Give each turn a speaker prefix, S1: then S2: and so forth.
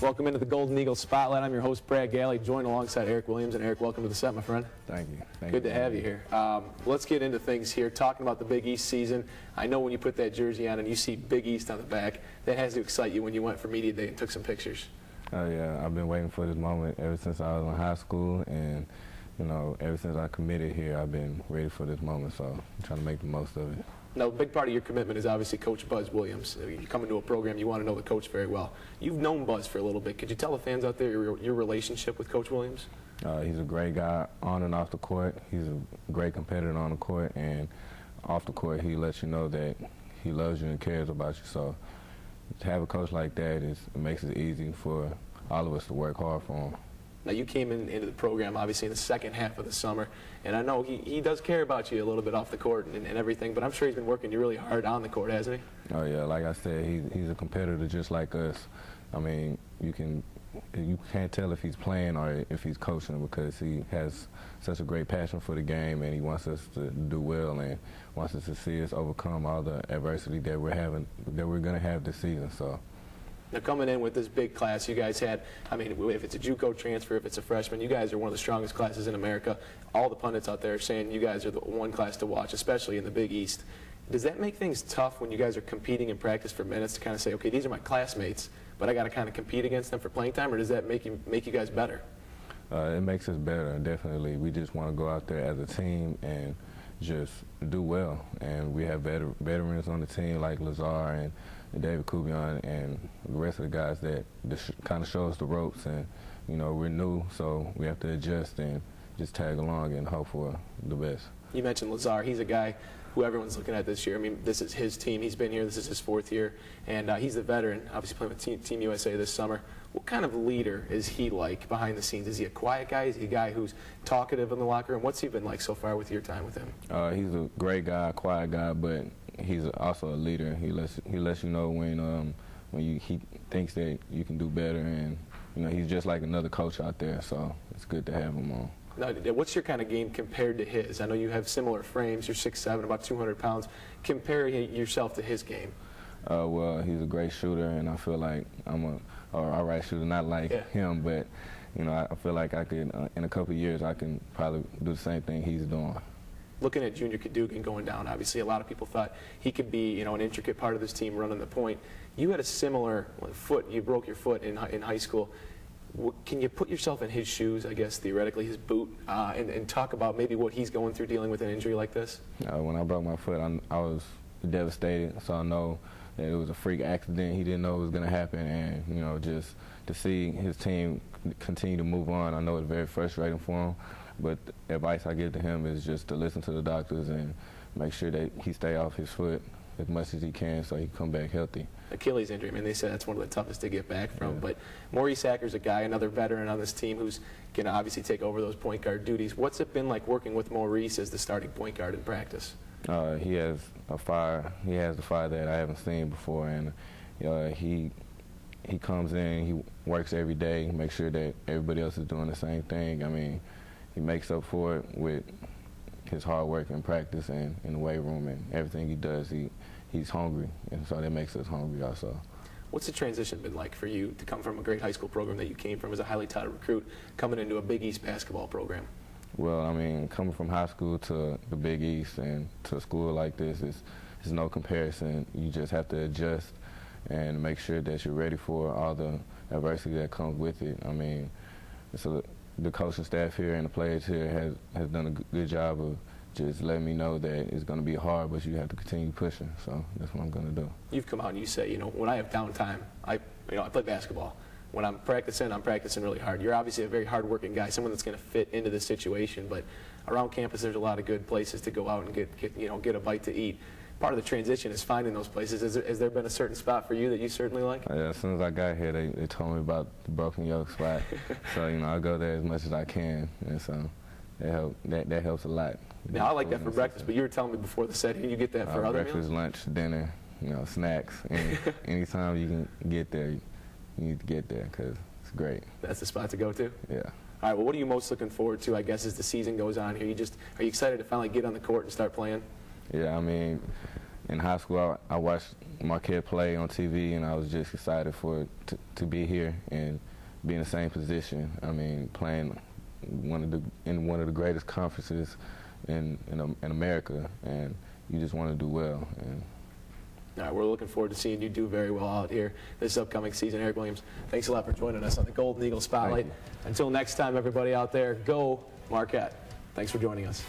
S1: Welcome into the Golden Eagle Spotlight. I'm your host, Brad Galley, joined alongside Erik Williams. And Erik, welcome to the set, my friend.
S2: Thank you.
S1: Good to have you here. Let's get into things here. Talking about the Big East season, I know when you put that jersey on and you see Big East on the back, that has to excite you when you went for media day and took some pictures.
S2: Oh yeah, I've been waiting for this moment ever since I was in high school, and ever since I committed here, I've been ready for this moment. So I'm trying to make the most of it.
S1: Now, a big part of your commitment is obviously Coach Buzz Williams. You come into a program, you want to know the coach very well. You've known Buzz for a little bit. Could you tell the fans out there your relationship with Coach Williams?
S2: He's a great guy on and off the court. He's a great competitor on the court, and off the court, he lets you know that he loves you and cares about you. So to have a coach like that, it makes it easy for all of us to work hard for him.
S1: Now, you came into the program, obviously, in the second half of the summer, and I know he does care about you a little bit off the court and everything, but I'm sure he's been working you really hard on the court, hasn't he?
S2: Oh, yeah. Like I said, he's a competitor just like us. I mean, you can't tell if he's playing or if he's coaching, because he has such a great passion for the game, and he wants us to do well and wants us to see us overcome all the adversity that we're going to have this season. So.
S1: Now, coming in with this big class, you guys had, I mean, if it's a JUCO transfer, if it's a freshman, you guys are one of the strongest classes in America. All the pundits out there are saying you guys are the one class to watch, especially in the Big East. Does that make things tough when you guys are competing in practice for minutes to kind of say, okay, these are my classmates, but I got to kind of compete against them for playing time, or does that make you guys better?
S2: It makes us better, definitely. We just want to go out there as a team and just do well. And we have veterans on the team like Lazar and David Kubion and the rest of the guys that kind of show us the ropes, and we're new, so we have to adjust and just tag along and hope for the best.
S1: You mentioned Lazar. He's a guy who everyone's looking at this year. I mean, this is his team. He's been here. This is his fourth year, and he's the veteran, obviously playing with Team USA this summer. What kind of leader is he like behind the scenes? Is he a quiet guy? Is he a guy who's talkative in the locker room? What's he been like so far with your time with him?
S2: He's a great guy, quiet guy, but he's also a leader. He lets you know when he thinks that you can do better, and he's just like another coach out there. So it's good to have him on.
S1: Now, what's your kind of game compared to his? I know you have similar frames. You're 6'7", about 200 pounds. Compare yourself to his game.
S2: Well, he's a great shooter, and I feel like I'm all right shooter, not like him, but I feel like I could, in a couple of years, I can probably do the same thing he's doing.
S1: Looking at Junior Cadogan going down, obviously a lot of people thought he could be, an intricate part of this team running the point. You had a similar foot. You broke your foot in high school. Can you put yourself in his shoes, I guess, theoretically, his boot, and talk about maybe what he's going through dealing with an injury like this?
S2: When I broke my foot, I was devastated, so I know that it was a freak accident. He didn't know it was going to happen, and, just to see his team continue to move on, I know it's very frustrating for him. But the advice I give to him is just to listen to the doctors and make sure that he stay off his foot as much as he can so he can come back healthy.
S1: Achilles injury, I mean, they said that's one of the toughest to get back from. Yeah. But Maurice Acker's a guy, another veteran on this team who's going to obviously take over those point guard duties. What's it been like working with Maurice as the starting point guard in practice?
S2: He has a fire. He has the fire that I haven't seen before, and he comes in, he works every day, makes sure that everybody else is doing the same thing. I mean, he makes up for it with his hard work in practice and in the weight room, and everything he does, he's hungry, and so that makes us hungry also.
S1: What's the transition been like for you to come from a great high school program that you came from as a highly touted recruit, coming into a Big East basketball program?
S2: Well, I mean, coming from high school to the Big East and to a school like this is no comparison. You just have to adjust and make sure that you're ready for all the adversity that comes with it. I mean, the coaching staff here and the players here has done a good job of just letting me know that it's going to be hard, but you have to continue pushing. So that's what I'm going to do.
S1: You've come out and you say, when I have downtime, I play basketball. When I'm practicing really hard. You're obviously a very hard-working guy, someone that's going to fit into this situation. But around campus, there's a lot of good places to go out and get a bite to eat. Part of the transition is finding those places. Has there been a certain spot for you that you certainly like?
S2: Yeah, as soon as I got here, they told me about the Broken Yoke spot. So I go there as much as I can, and so that helps a lot.
S1: Now I like that for breakfast, but you were telling me before the set, you get that for other
S2: breakfast,
S1: meals?
S2: lunch, dinner, snacks. Anytime you can get there, you need to get there because it's great.
S1: That's the spot to go to?
S2: Yeah.
S1: All right, well, what are you most looking forward to, I guess, as the season goes on here? Are you excited to finally get on the court and start playing?
S2: Yeah, I mean, in high school, I watched Marquette play on TV, and I was just excited for it to be here and be in the same position. I mean, playing in one of the greatest conferences in America, and you just want to do well. And
S1: all right, we're looking forward to seeing you do very well out here this upcoming season. Erik Williams, thanks a lot for joining us on the Golden Eagle Spotlight. Until next time, everybody out there, go Marquette. Thanks for joining us.